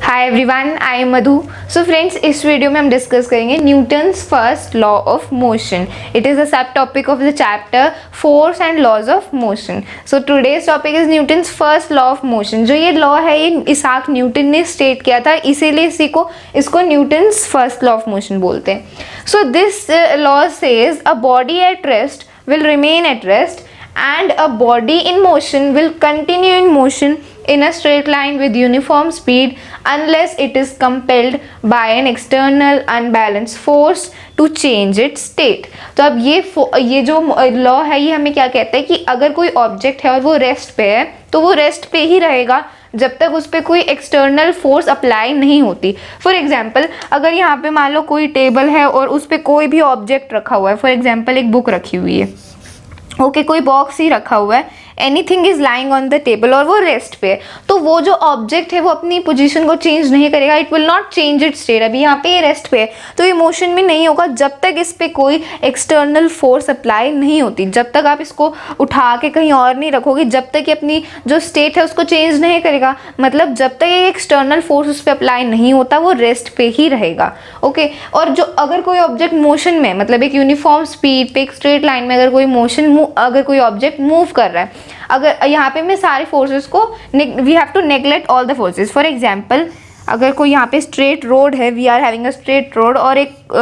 Hi everyone, I am Madhu. So friends, इस video में हम डिस्कस करेंगे Newton's first law of motion. It is a sub topic of the chapter force and laws of motion. So today's topic is Newton's first law of motion. जो ये law है ये Isaac Newton ने state किया था, इसीलिए इसको Newton's first law of motion बोलते हैं। So this law says a body at rest will remain at rest and a body in motion will continue in motion in a straight line with uniform speed unless it is compelled by an external unbalanced force to change its state। तो अब ये जो law है ये हमें क्या कहता है कि अगर कोई ऑब्जेक्ट है और वो रेस्ट पे है तो वो रेस्ट पे ही रहेगा जब तक उस पर कोई एक्सटर्नल फोर्स अप्लाई नहीं होती। फॉर एग्जाम्पल, अगर यहाँ पे मान लो कोई टेबल है और उस पर कोई भी ऑब्जेक्ट रखा हुआ है, फॉर एग्जाम्पल एक बुक रखी हुई है, ओके कोई बॉक्स ही रखा हुआ है, anything is lying on the table और वो रेस्ट पे है, तो वो जो ऑब्जेक्ट है वो अपनी पोजीशन को चेंज नहीं करेगा। It will not change it's state. अभी यहाँ पे ये रेस्ट पे है तो ये मोशन में नहीं होगा जब तक इस पे कोई एक्सटर्नल फोर्स अप्लाई नहीं होती। जब तक आप इसको उठा के कहीं और नहीं रखोगे, जब तक ये अपनी जो स्टेट है उसको चेंज नहीं करेगा, मतलब जब तक ये एक्सटर्नल फोर्स उस पर अप्लाई नहीं होता वो रेस्ट पे ही रहेगा। ओके, और जो अगर कोई ऑब्जेक्ट मोशन में, मतलब एक यूनिफॉर्म स्पीड पे एक स्ट्रेट लाइन में अगर कोई ऑब्जेक्ट मूव कर रहा है, अगर यहाँ पे मैं सारे फोर्सेस को we have to neglect all the forces. For example, अगर कोई यहाँ पे स्ट्रेट रोड है, we are having a straight road और एक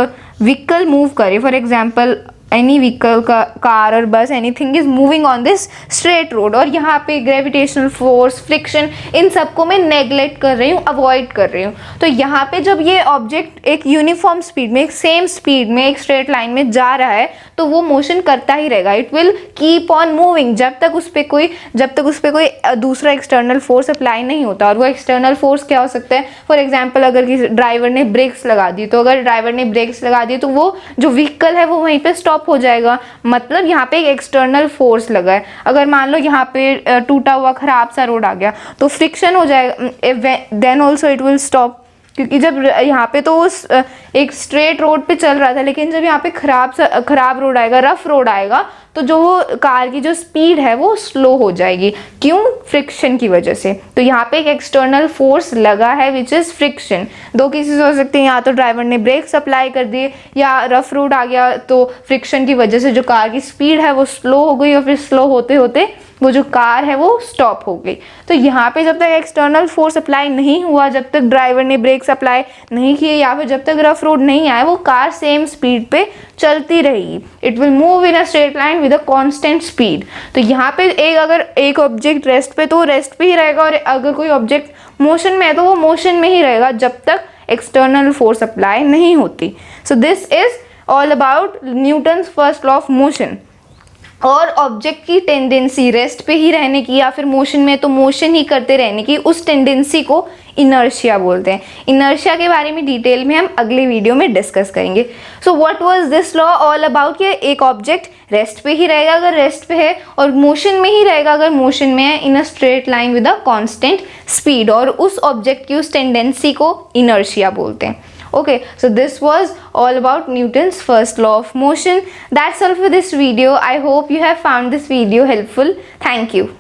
व्हीकल मूव करे, for example any vehicle, car और bus, anything is moving on this straight road, और यहाँ पे ग्रेविटेशनल फोर्स, फ्रिक्शन, इन सबको मैं नेग्लेक्ट कर रही हूँ, अवॉइड कर रही हूँ। तो यहाँ पे जब ये ऑब्जेक्ट एक यूनिफॉर्म स्पीड में, एक सेम स्पीड में, एक स्ट्रेट लाइन में जा रहा है तो वो मोशन करता ही रहेगा। It will keep on moving जब तक उस पर कोई दूसरा एक्सटर्नल फोर्स अप्लाई नहीं होता। और वो एक्सटर्नल फोर्स क्या हो सकता है? फॉर एग्जाम्पल, अगर ड्राइवर ने ब्रेक्स लगा दी, तो अगर ड्राइवर ने ब्रेक्स लगा दी तो वो जो व्हीकल है वो वहीं पे स्टॉप हो जाएगा, मतलब यहाँ पे एक एक्सटर्नल फोर्स लगा है। अगर मान लो यहाँ पे टूटा हुआ खराब सा रोड आ गया तो फ्रिक्शन हो जाएगा, then also it will stop, क्योंकि जब यहाँ पे तो उस एक स्ट्रेट रोड पे चल रहा था, लेकिन जब यहाँ पे खराब रोड आएगा, रफ रोड आएगा, तो जो वो कार की जो स्पीड है वो स्लो हो जाएगी। क्यों? फ्रिक्शन की वजह से। तो यहाँ पे एक एक्सटर्नल फोर्स लगा है विच इज़ फ्रिक्शन। दो केसेस हो सकते हैं, या तो ड्राइवर ने ब्रेक्स अप्लाई कर दिए या रफ रोड आ गया तो फ्रिक्शन की वजह से जो कार की स्पीड है वो स्लो हो गई और फिर स्लो होते होते वो जो कार है वो स्टॉप हो गई। तो यहाँ पे जब तक एक्सटर्नल फोर्स अप्लाई नहीं हुआ, जब तक ड्राइवर ने ब्रेक्स अप्लाई नहीं किए या फिर जब तक रफ रोड नहीं आया, वो कार सेम स्पीड पे चलती रहेगी। It will move in a straight line with a constant speed. तो यहाँ पे अगर एक ऑब्जेक्ट रेस्ट पे तो वो रेस्ट पे ही रहेगा, और अगर कोई ऑब्जेक्ट मोशन में है तो वो मोशन में ही रहेगा जब तक एक्सटर्नल फोर्स अप्लाई नहीं होती। So this is all about Newton's first law of motion. और ऑब्जेक्ट की टेंडेंसी रेस्ट पे ही रहने की या फिर मोशन में तो मोशन ही करते रहने की, उस टेंडेंसी को इनर्शिया बोलते हैं। इनर्शिया के बारे में डिटेल में हम अगले वीडियो में डिस्कस करेंगे। So what was this law all about? कि एक ऑब्जेक्ट रेस्ट पे ही रहेगा अगर रेस्ट पे है, और मोशन में ही रहेगा अगर मोशन में है, in a straight line with a constant speed, और उस ऑब्जेक्ट की उस टेंडेंसी को इनर्शिया बोलते हैं। Okay, so this was all about Newton's first law of motion. That's all for this video. I hope you have found this video helpful. Thank you.